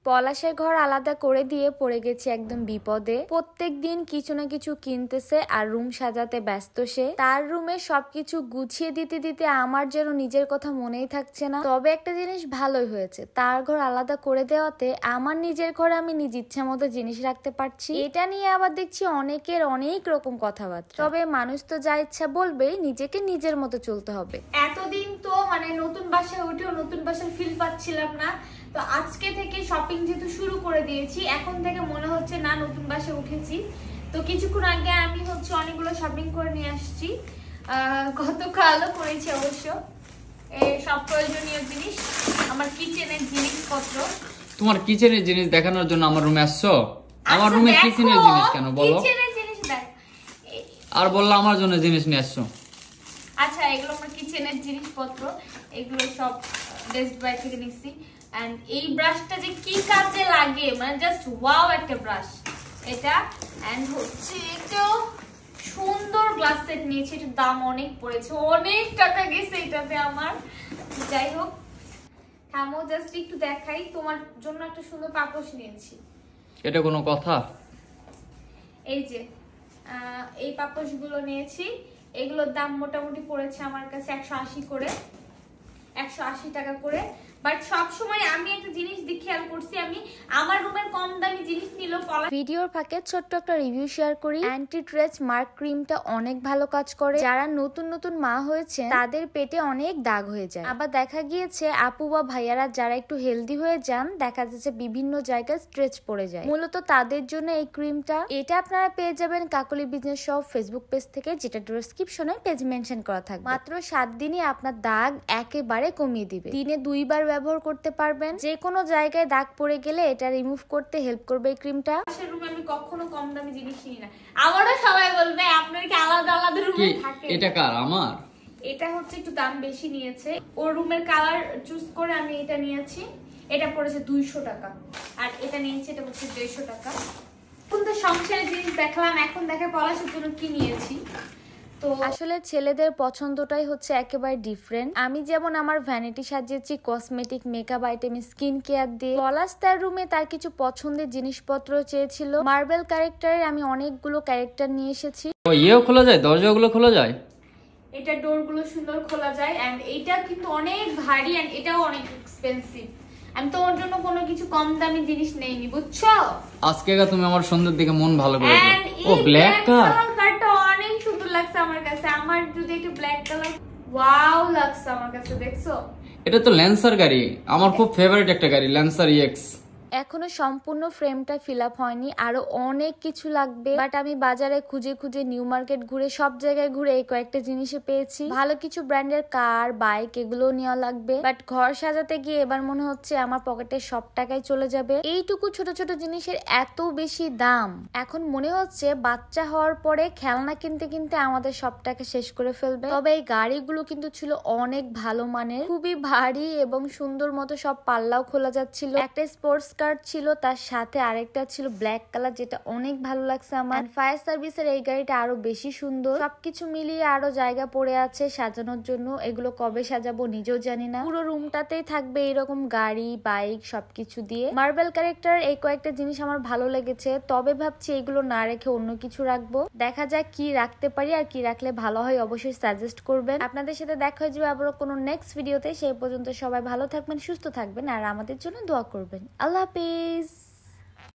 পলাশের ঘর আলাদা করে দিয়ে পড়ে গেছি একদম বিপদে। প্রত্যেক দিন কিছু না কিছু কিনতেছে আর রুম সাজাতে ব্যস্ত সে। তার রুমে সবকিছু গুছিয়ে দিতে দিতে আমার যেন নিজের কথা মনেই থাকছে না। তবে একটা জিনিস ভালোই হয়েছে, তার ঘর আলাদা করে দেওয়াতে আমার নিজের ঘরে আমি নিজ ইচ্ছা মতো জিনিস রাখতে পারছি। এটা নিয়ে আবার দেখছি অনেকের অনেক রকম কথাবার্তা। তবে মানুষ তো যা ইচ্ছা বলবেই, নিজেকে নিজের মতো চলতে হবে। এতদিন তো নতুন বাসায় উঠেও নতুন বাসার ফিল পাচ্ছিলাম না, তো আজকে থেকে শপিং যেহেতু শুরু করে দিয়েছি, এখন থেকে মনে হচ্ছে না নতুন বাসায় উঠেছি। তো কিছুক্ষণ আগে আমি অনেকগুলো শপিং করে নিয়ে আসছি, গতকালও করেছি অবশ্য। এই সব প্রয়োজনীয় জিনিস, আমার কিচেনের জিনিসপত্র। তোমার কিচেনের জিনিস দেখানোর জন্য আমার রুমে আসছো? আমার রুমে কিচেনের জিনিস কেন বলো? কিচেনের জিনিস দেখ, আর বললা আমার জন্য জিনিস নিয়ে আসছো। আচ্ছা, এগুলো আমার কিচেনের জিনিসপত্র, এগুলো সব বেস্ট বাই থেকে নিচ্ছি। এন্ড এই ব্রাশটা যে কি কাজে লাগে, জাস্ট ওয়াও একটা ব্রাশ এটা। এন্ড এটা সুন্দর গ্লাস সেট নিয়েছি, এটার দাম অনেক পড়েছে, অনেক টাকা গেছে এটাতে আমার। যাই হোক, থামো জাস্ট একটু দেখাই, তোমার জন্য একটা সুন্দর পাপোশ নিয়েছি। এটা কোনো কথা? এই যে এই পাপোশগুলো নিয়েছি, এগুলোর দাম মোটামুটি পড়েছে আমার কাছে 180 করে, 180 টাকা করে। বাট সব সময় আমি একটা জিনিস খেয়াল করছি, আমি আমার রুমের কম দামি জিনিস নিলেও ভিডিওর ফাঁকে ছোট্ট একটা রিভিউ শেয়ার করি। অ্যান্টি ট্রেস মার্ক ক্রিমটা অনেক ভালো কাজ করে। যারা নতুন নতুন মা হয়েছে তাদের পেটে অনেক দাগ হয়ে যায়। আবার দেখা গিয়েছে আপু বা ভাইয়ারা যারা একটু হেলদি হয়ে যান, দেখা যাচ্ছে বিভিন্ন জায়গায় স্ট্রেচ পড়ে যায়, মূলত তাদের জন্য এই ক্রিমটা। এটা আপনারা পেয়ে যাবেন কাকলি বিজনেস শপ ফেসবুক পেজ থেকে, যেটা ডেসক্রিপশনে পেজ মেনশন করা থাকবে। মাত্র 7 দিনই আপনার দাগ একেবারে কমিয়ে দিবে। দিনে 2 বার ব্যবহার করতে পারবেন। যে কোনো জায়গায় দাগ পড়ে গেলে এটা রিমুভ করতে হেল্প করবে এই ক্রিমটা। রুমে আমি কখনো কম দামি জিনিস কিনি না। আমারও সবাই বলবে আপনার কি আলাদা আলাদা রুমে থাকে। এটা কার? আমার। এটা একটু দাম বেশি নিয়েছে, ওর রুমের কালার চুজ করে আমি এটা নিয়েছি। এটা পড়েছে 200 টাকা, আর এটা নিয়েছি এটা হচ্ছে 150 টাকা। এখন তো সংসারের জিনিস দেখলাম, এখন দেখে পলাশের জন্য কি নিয়েছি। তো আসলে ছেলেদের পছন্দটাই হচ্ছে একেবারে ডিফারেন্ট। আমি যেমন আমার ভ্যানিটি সাজিয়েছি cosmetic, makeup item, skin care দিয়ে। পলাশ তার রুমে তার কিছু পছন্দের জিনিসপত্র চেয়েছিল। মার্বেল ক্যারেক্টারের আমি অনেকগুলো ক্যারেক্টার নিয়ে এসেছি। ইয়েও খোলা যায়, দরজাগুলো খোলা যায়, এটা ডোরগুলো সুন্দর খোলা যায়। এন্ড এটা কিন্তু অনেক ভারী, এন্ড এটাও অনেক এক্সপেন্সিভ। আমি তো ওর জন্য কোনো কিছু কম দামি জিনিস নেইনি, বুঝছো? আজকে তুমি আমার সুন্দর দিকে মন ভালো করে দাও। ও ব্ল্যাক কালারটা অনেক সুন্দর লাগছে আমার কাছে। আমার যদি একটু ব্ল্যাক কালার, ওয়াও লাগছে আমার কাছে, দেখছো? এটা তো ল্যান্সার গাড়ি, আমার খুব ফেভারিট একটা গাড়ি, ল্যান্সার ইএক্স। এখনো সম্পূর্ণ ফ্রেমটা ফিল আপ হয়নি, আরো অনেক কিছু লাগবে। বাট আমি বাজারে খুঁজে খুঁজে, নিউ মার্কেট ঘুরে, সব জায়গায় ঘুরে এই কয়েকটা জিনিসে পেয়েছি। ভালো কিছু ব্র্যান্ডের কার, বাইক এগুলো নেওয়া লাগবে। বাট ঘর সাজাতে গিয়ে এবার মনে হচ্ছে আমার পকেটের সব টাকাই চলে যাবে। এইটুকু ছোট ছোট জিনিসের এত বেশি দাম। এখন মনে হচ্ছে বাচ্চা হওয়ার পরে খেলনা কিনতে কিনতে আমাদের সব টাকা শেষ করে ফেলবে। তবে এই গাড়িগুলো কিন্তু ছিল অনেক ভালো মানের, খুবই ভারী এবং সুন্দর মতো সব পাল্লাও খোলা যাচ্ছিল। একটা স্পোর্টস কার ছিল, তার সাথে আরেকটা ছিল ব্ল্যাক কালার, যেটা অনেক ভালো লাগছে আমার। ফায়ার সার্ভিসের এই গাড়িটা আরো বেশি সুন্দর। সবকিছু মিলিয়ে আরো জায়গা পড়ে আছে সাজানোর জন্য। এগুলো কবে সাজাবো নিজেও জানি না। পুরো রুমটাতেই থাকবে এরকম গাড়ি, বাইক সবকিছু দিয়ে। মার্বেল ক্যারেক্টার এই কয়েকটা জিনিস আমার ভালো লেগেছে, তবে ভাবছি এগুলো না রেখে অন্য কিছু রাখবো। দেখা যাক কি রাখতে পারি আর কি রাখলে ভালো হয়, অবশ্যই সাজেস্ট করবেন। আপনাদের সাথে দেখা হয়ে যাবে আবারও কোনো নেক্সট ভিডিওতে। সেই পর্যন্ত সবাই ভালো থাকবেন, সুস্থ থাকবেন, আর আমাদের জন্য দোয়া করবেন। আল্লাহ হাফেজ।